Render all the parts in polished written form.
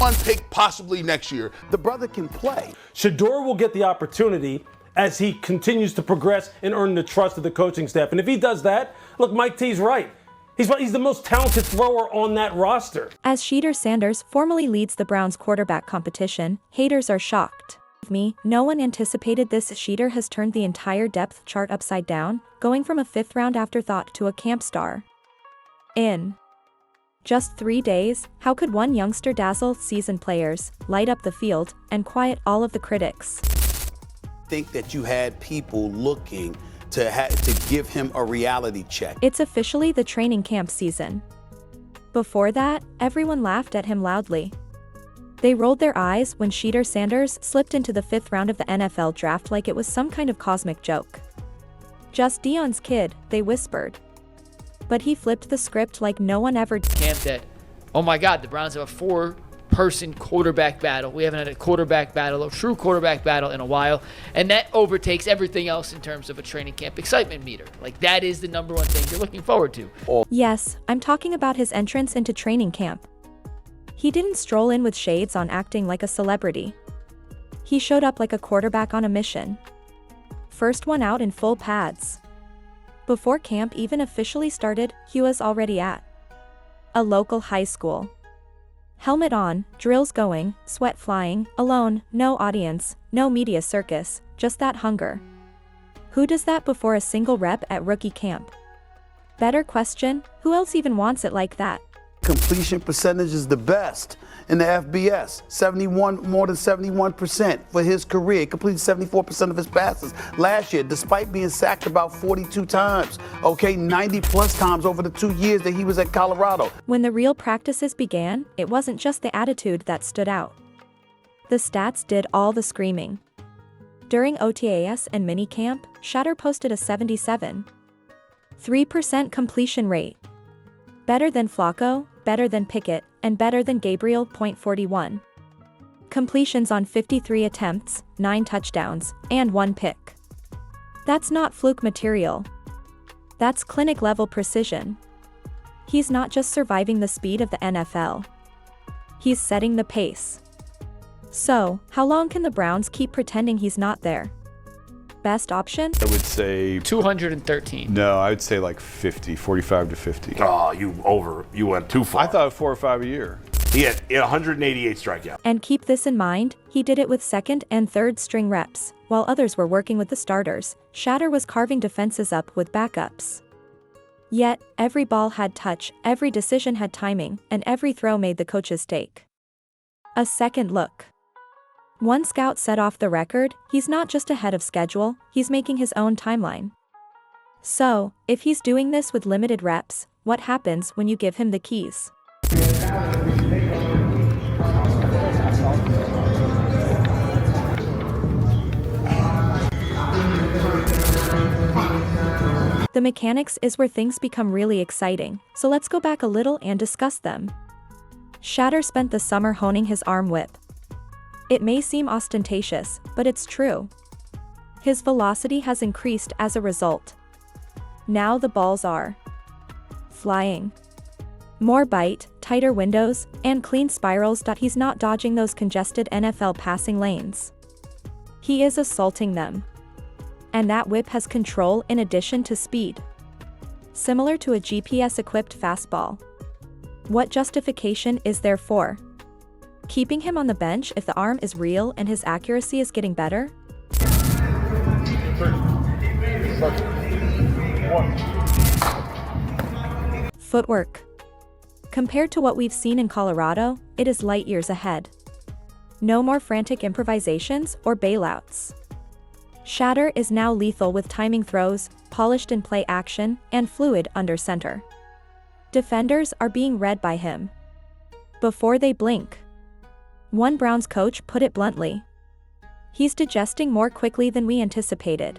one pick possibly next year. The brother can play. Shedeur will get the opportunity as he continues to progress and earn the trust of the coaching staff. And if he does that, look, Mike T's right. He's the most talented thrower on that roster. As Shedeur Sanders formally leads the Browns quarterback competition, haters are shocked. No one anticipated this. Shedeur has turned the entire depth chart upside down, going from a fifth-round afterthought to a camp star. In just 3 days, how could one youngster dazzle seasoned players, light up the field, and quiet all of the critics? Think that you had people looking to give him a reality check. It's officially the training camp season. Before that, everyone laughed at him loudly. They rolled their eyes when Shedeur Sanders slipped into the 5th round of the NFL draft like it was some kind of cosmic joke. Just Deion's kid, they whispered. But he flipped the script like no one ever did. Camp that, oh my God, the Browns have a 4-person quarterback battle. We haven't had a true quarterback battle in a while. And that overtakes everything else in terms of a training camp excitement meter. Like, that is the number one thing you're looking forward to. Yes, I'm talking about his entrance into training camp. He didn't stroll in with shades on acting like a celebrity. He showed up like a quarterback on a mission. First one out in full pads. Before camp even officially started, he was already at a local high school. Helmet on, drills going, sweat flying, alone, no audience, no media circus, just that hunger. Who does that before a single rep at rookie camp? Better question, who else even wants it like that? Completion percentage is the best in the FBS. More than 71% for his career. He completed 74% of his passes last year, despite being sacked about 42 times. 90 plus times over the 2 years that he was at Colorado. When the real practices began, it wasn't just the attitude that stood out. The stats did all the screaming. During OTAs and minicamp, Shedeur posted a 77.3% completion rate. Better than Flacco, better than Pickett, and better than Gabriel. 41. Completions on 53 attempts, 9 touchdowns, and 1 pick. That's not fluke material. That's clinic-level precision. He's not just surviving the speed of the NFL. He's setting the pace. So, how long can the Browns keep pretending he's not there? Best option? I would say 213. No, I would say like 50, 45 to 50. Oh, you went too far. I thought 4 or 5 a year. He had 188 strikeouts. And keep this in mind, he did it with second and third string reps, while others were working with the starters. Shedeur was carving defenses up with backups. Yet, every ball had touch, every decision had timing, and every throw made the coach's take. A second look. One scout set off the record, he's not just ahead of schedule, he's making his own timeline. So, if he's doing this with limited reps, what happens when you give him the keys? The mechanics is where things become really exciting, so let's go back a little and discuss them. Shedeur spent the summer honing his arm whip. It may seem ostentatious, but it's true. His velocity has increased as a result. Now the balls are flying. More bite, tighter windows, and clean spirals. He's not dodging those congested NFL passing lanes. He is assaulting them. And that whip has control in addition to speed. Similar to a GPS-equipped fastball. What justification is there for keeping him on the bench if the arm is real and his accuracy is getting better? Footwork. Compared to what we've seen in Colorado, it is light years ahead. No more frantic improvisations or bailouts. Shedeur is now lethal with timing throws, polished in play action, and fluid under center. Defenders are being read by him before they blink. One Browns coach put it bluntly. He's digesting more quickly than we anticipated.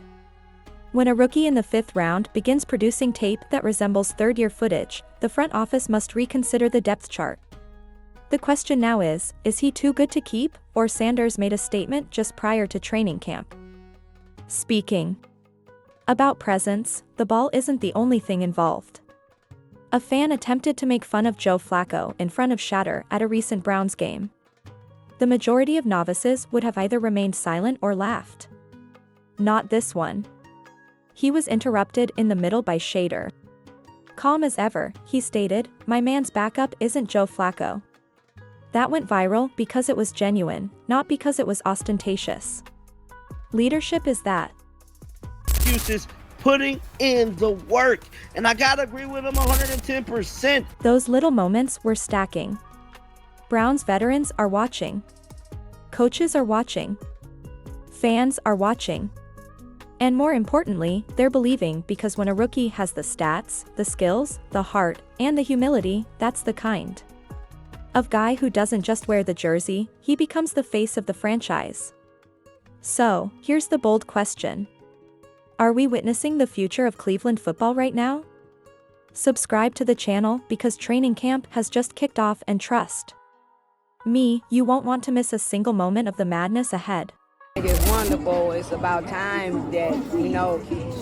When a rookie in the 5th round begins producing tape that resembles third-year footage, the front office must reconsider the depth chart. The question now is he too good to keep, or Sanders made a statement just prior to training camp? Speaking about presence, the ball isn't the only thing involved. A fan attempted to make fun of Joe Flacco in front of Shedeur at a recent Browns game. the majority of novices would have either remained silent or laughed. Not this one. He was interrupted in the middle by Shedeur. Calm as ever, he stated, "My man's backup isn't Joe Flacco." That went viral because it was genuine, not because it was ostentatious. Leadership is that. Excuses, putting in the work. And I gotta agree with him 110%. Those little moments were stacking. Browns veterans are watching. Coaches are watching. Fans are watching. And more importantly, they're believing, because when a rookie has the stats, the skills, the heart, and the humility, that's the kind of guy who doesn't just wear the jersey, he becomes the face of the franchise. So, here's the bold question. Are we witnessing the future of Cleveland football right now? Subscribe to the channel because training camp has just kicked off, and trust me, you won't want to miss a single moment of the madness ahead. It's wonderful. It's about time that,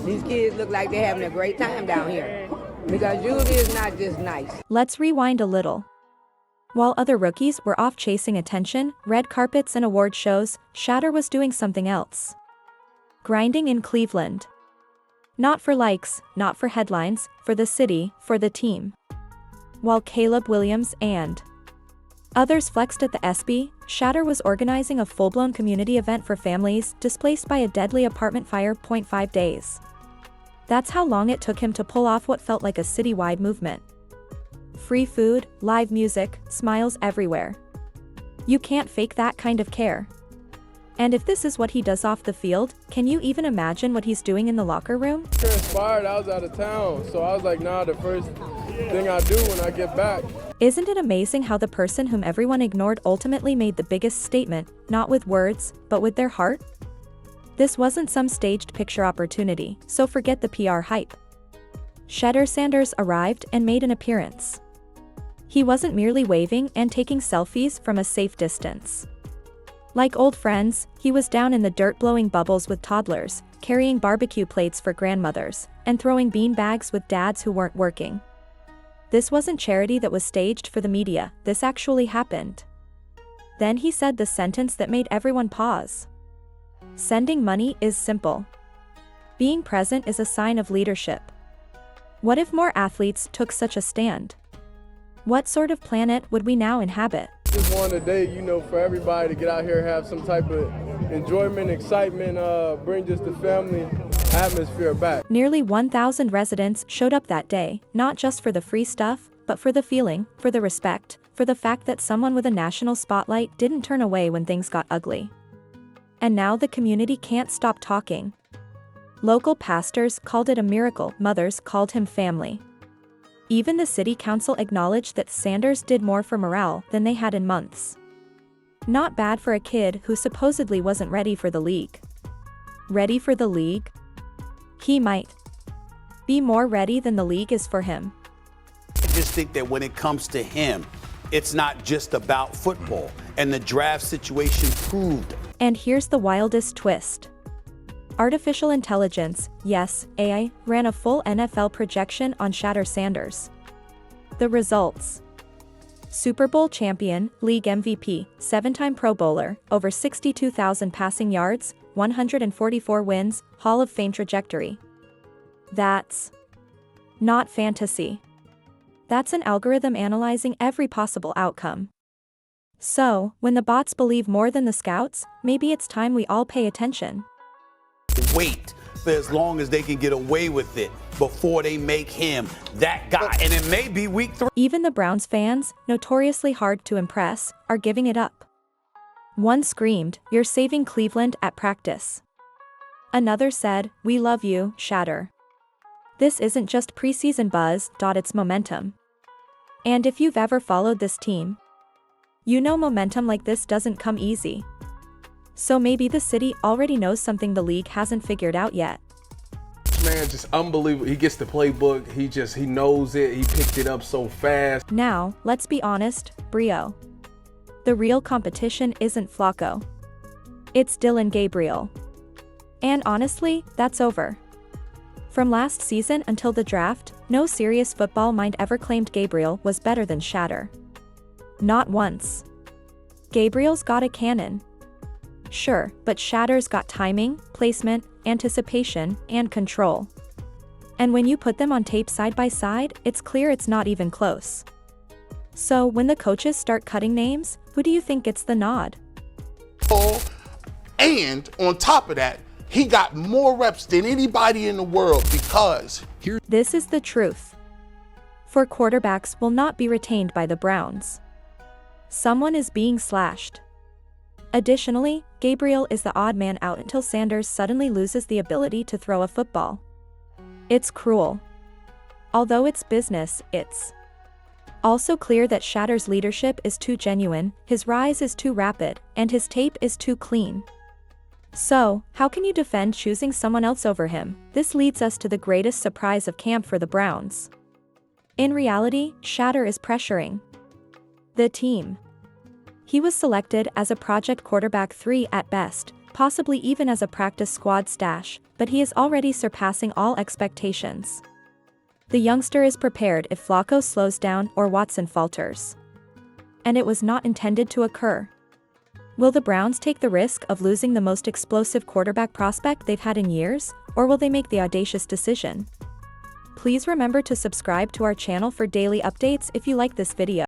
these kids look like they're having a great time down here. Because usually it's not just nice. Let's rewind a little. While other rookies were off chasing attention, red carpets and award shows, Shedeur was doing something else. Grinding in Cleveland. Not for likes, not for headlines, for the city, for the team. While Caleb Williams and others flexed at the SB, Shedeur was organizing a full-blown community event for families displaced by a deadly apartment fire. 5 days. That's how long it took him to pull off what felt like a citywide movement. Free food, live music, smiles everywhere. You can't fake that kind of care. And if this is what he does off the field, can you even imagine what he's doing in the locker room? Inspired, I was out of town, so I was like, nah, the first thing I do when I get back. Isn't it amazing how the person whom everyone ignored ultimately made the biggest statement, not with words, but with their heart? This wasn't some staged picture opportunity, so forget the PR hype. Shedeur Sanders arrived and made an appearance. He wasn't merely waving and taking selfies from a safe distance. Like old friends, he was down in the dirt blowing bubbles with toddlers, carrying barbecue plates for grandmothers, and throwing bean bags with dads who weren't working. This wasn't charity that was staged for the media, this actually happened. Then he said the sentence that made everyone pause. Sending money is simple. Being present is a sign of leadership. What if more athletes took such a stand? What sort of planet would we now inhabit? Just wanted a day, for everybody to get out here, have some type of enjoyment, excitement, bring just the family atmosphere back. Nearly 1,000 residents showed up that day, not just for the free stuff, but for the feeling, for the respect, for the fact that someone with a national spotlight didn't turn away when things got ugly. And now the community can't stop talking. Local pastors called it a miracle, mothers called him family. Even the city council acknowledged that Sanders did more for morale than they had in months. Not bad for a kid who supposedly wasn't ready for the league. Ready for the league? He might be more ready than the league is for him. I just think that when it comes to him, it's not just about football, and the draft situation proved. And here's the wildest twist. Artificial intelligence, yes, AI, ran a full NFL projection on Shedeur Sanders. The results: Super Bowl champion, league MVP, 7-time Pro Bowler, over 62,000 passing yards, 144 wins, Hall of Fame trajectory. That's not fantasy. That's an algorithm analyzing every possible outcome. So, when the bots believe more than the scouts, maybe it's time we all pay attention. Wait for as long as they can get away with it before they make him that guy. And it may be week 3. Even the Browns fans, notoriously hard to impress, are giving it up. One screamed, "You're saving Cleveland at practice." Another said, "We love you, Shedeur." This isn't just preseason buzz, it's momentum. And if you've ever followed this team, you know momentum like this doesn't come easy. So maybe the city already knows something the league hasn't figured out yet. Man, just unbelievable. He gets the playbook. He knows it. He picked it up so fast. Now, let's be honest, Brio. The real competition isn't Flacco. It's Dillon Gabriel. And honestly, that's over. From last season until the draft, no serious football mind ever claimed Gabriel was better than Shedeur. Not once. Gabriel's got a cannon. Sure, but Shedeur's got timing, placement, anticipation, and control. And when you put them on tape side by side, it's clear it's not even close. So when the coaches start cutting names, who do you think gets the nod? And on top of that, he got more reps than anybody in the world because This is the truth. 4 quarterbacks will not be retained by the Browns. Someone is being slashed. Additionally, Gabriel is the odd man out until Sanders suddenly loses the ability to throw a football. It's cruel. Although it's business, it's also clear that Shedeur's leadership is too genuine, his rise is too rapid, and his tape is too clean. So, how can you defend choosing someone else over him? This leads us to the greatest surprise of camp for the Browns. In reality, Shedeur is pressuring the team. He was selected as a project quarterback 3 at best, possibly even as a practice squad stash, but he is already surpassing all expectations. The youngster is prepared if Flacco slows down or Watson falters. And it was not intended to occur. Will the Browns take the risk of losing the most explosive quarterback prospect they've had in years, or will they make the audacious decision? Please remember to subscribe to our channel for daily updates if you like this video.